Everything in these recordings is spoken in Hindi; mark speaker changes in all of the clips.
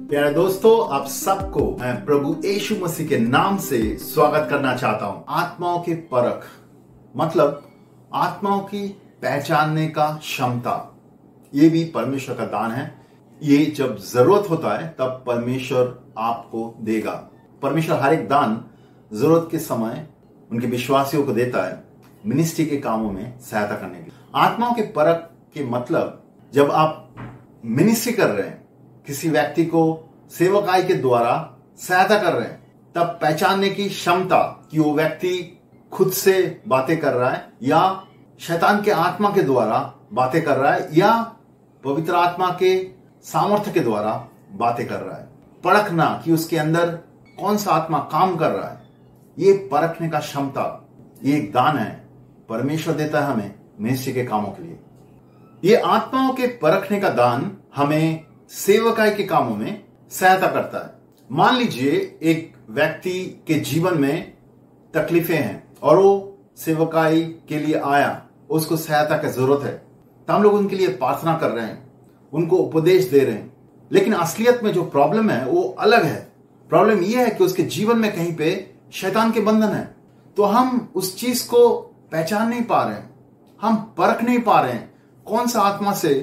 Speaker 1: प्यारे दोस्तों, आप सबको मैं प्रभु यीशु मसीह के नाम से स्वागत करना चाहता हूं। आत्माओं की परख मतलब आत्माओं की पहचानने का क्षमता, ये भी परमेश्वर का दान है। ये जब जरूरत होता है तब परमेश्वर आपको देगा। परमेश्वर हर एक दान जरूरत के समय उनके विश्वासियों को देता है, मिनिस्ट्री के कामों में सहायता करने के लिए। आत्माओं के परख के मतलब जब आप मिनिस्ट्री कर रहे हैं, किसी व्यक्ति को सेवकाई के द्वारा सहायता कर रहे हैं, तब पहचानने की क्षमता कि वो व्यक्ति खुद से बातें कर रहा है या शैतान के आत्मा के द्वारा बातें कर रहा है या पवित्र आत्मा के सामर्थ्य के द्वारा बातें कर रहा है। परखना कि उसके अंदर कौन सा आत्मा काम कर रहा है, ये परखने का क्षमता, ये एक दान है, परमेश्वर देता है हमें मिनिस्ट्री के कामों के लिए। ये आत्माओं के परखने का दान हमें सेवकाई के कामों में सहायता करता है। मान लीजिए एक व्यक्ति के जीवन में तकलीफें हैं और वो सेवकाई के लिए आया, उसको सहायता की जरूरत है, तो हम लोग उनके लिए प्रार्थना कर रहे हैं, उनको उपदेश दे रहे हैं। लेकिन असलियत में जो प्रॉब्लम है वो अलग है। प्रॉब्लम यह है कि उसके जीवन में कहीं पे शैतान के बंधन है, तो हम उस चीज को पहचान नहीं पा रहे हैं, हम परख नहीं पा रहे हैं कौन सा आत्मा से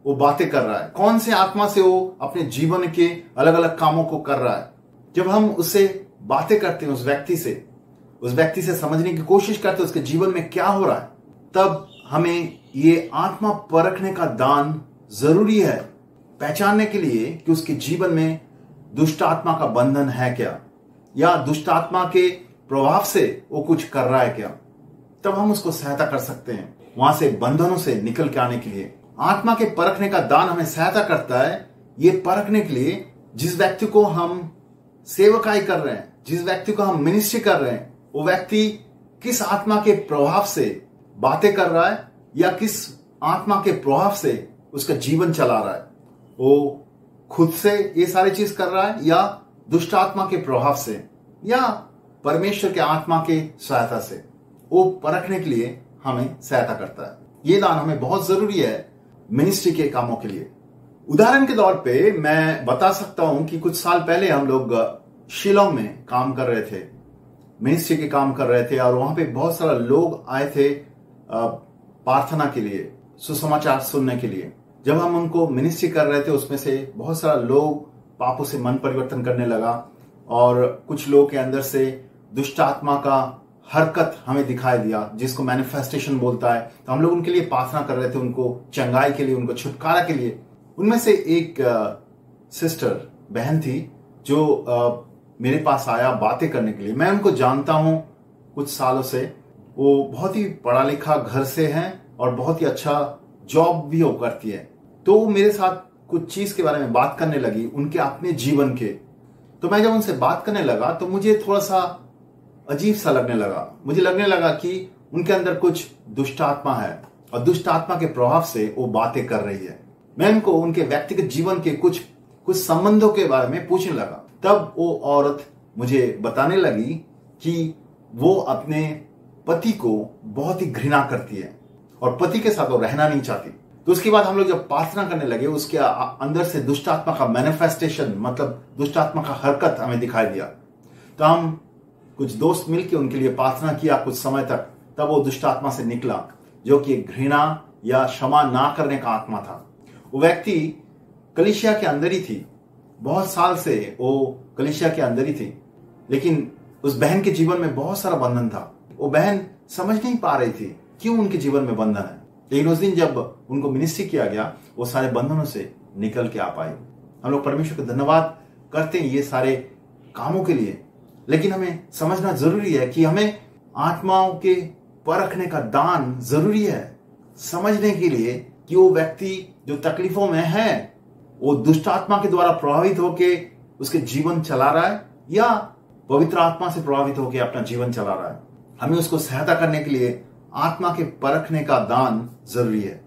Speaker 1: वो बातें कर रहा है, कौन से आत्मा से वो अपने जीवन के अलग अलग कामों को कर रहा है। जब हम उससे बातें करते हैं, उस व्यक्ति से समझने की कोशिश करते हैं उसके जीवन में क्या हो रहा है, तब हमें ये आत्मा परखने का दान जरूरी है, पहचानने के लिए कि उसके जीवन में दुष्ट आत्मा का बंधन है क्या, या दुष्ट आत्मा के प्रभाव से वो कुछ कर रहा है क्या। तब हम उसको सहायता कर सकते हैं वहां से बंधनों से निकल के आने के लिए। आत्मा के परखने का दान हमें सहायता करता है ये परखने के लिए जिस व्यक्ति को हम सेवकाई कर रहे हैं, जिस व्यक्ति को हम मिनिस्ट्री कर रहे हैं, वो व्यक्ति किस आत्मा के प्रभाव से बातें कर रहा है या किस आत्मा के प्रभाव से उसका जीवन चला रहा है। वो खुद से ये सारी चीज कर रहा है या दुष्ट आत्मा के प्रभाव से या परमेश्वर के आत्मा के सहायता से, वो परखने के लिए हमें सहायता करता है। ये दान हमें बहुत जरूरी है मिनिस्ट्री के कामों के लिए। उदाहरण के तौर पे मैं बता सकता हूं कि कुछ साल पहले हम लोग शिलोंग में काम कर रहे थे, मिनिस्ट्री के काम कर रहे थे, और वहां पे बहुत सारा लोग आए थे प्रार्थना के लिए, सुसमाचार सुनने के लिए। जब हम उनको मिनिस्ट्री कर रहे थे, उसमें से बहुत सारा लोग पापों से मन परिवर्तन करने लगा और कुछ लोगों के अंदर से दुष्ट आत्मा का हरकत हमें दिखाई दिया, जिसको मैनिफेस्टेशन बोलता है। तो हम लोग उनके लिए प्रार्थना कर रहे थे, उनको चंगाई के लिए, उनको छुटकारा के लिए। उनमें से एक सिस्टर बहन थी जो मेरे पास आया बातें करने के लिए। मैं उनको जानता हूं कुछ सालों से, वो बहुत ही पढ़ा लिखा घर से हैं और बहुत ही अच्छा जॉब भी वो करती है। तो वो मेरे साथ कुछ चीज के बारे में बात करने लगी, उनके अपने जीवन के। तो मैं जब उनसे बात करने लगा तो मुझे थोड़ा सा अजीब सा लगने लगा। मुझे लगने लगा कि उनके अंदर कुछ दुष्ट आत्मा है और दुष्ट आत्मा के प्रभाव से वो बातें कर रही है। मैं उनको उनके व्यक्तिगत जीवन के कुछ संबंधों के बारे में पूछने लगा। तब वो औरत मुझे बताने लगी कि वो अपने पति को बहुत ही घृणा करती है और पति के साथ वो रहना नहीं चाहती। तो उसके बाद हम लोग जब प्रार्थना करने लगे, उसके अंदर से दुष्ट आत्मा का मैनिफेस्टेशन मतलब दुष्ट आत्मा का हरकत हमें दिखाई दिया। तो हम कुछ दोस्त मिलकर उनके लिए प्रार्थना किया कुछ समय तक। तब वो दुष्ट आत्मा से निकला जो कि घृणा या क्षमा ना करने का आत्मा था। वो व्यक्ति कलीसिया के अंदर ही थी, बहुत साल से वो कलीसिया के अंदर ही थी, लेकिन उस बहन के जीवन में बहुत सारा बंधन था। वो बहन समझ नहीं पा रही थी क्यों उनके जीवन में बंधन है। लेकिन उस दिन जब उनको मिनिस्ट्री किया गया, वो सारे बंधनों से निकल के आ पाए। हम लोग परमेश्वर को धन्यवाद करते हैं ये सारे कामों के लिए। लेकिन हमें समझना जरूरी है कि हमें आत्माओं के परखने का दान जरूरी है, समझने के लिए कि वो व्यक्ति जो तकलीफों में है वो दुष्ट आत्मा के द्वारा प्रभावित होकर उसके जीवन चला रहा है या पवित्र आत्मा से प्रभावित होकर अपना जीवन चला रहा है। हमें उसको सहायता करने के लिए आत्मा के परखने का दान जरूरी है।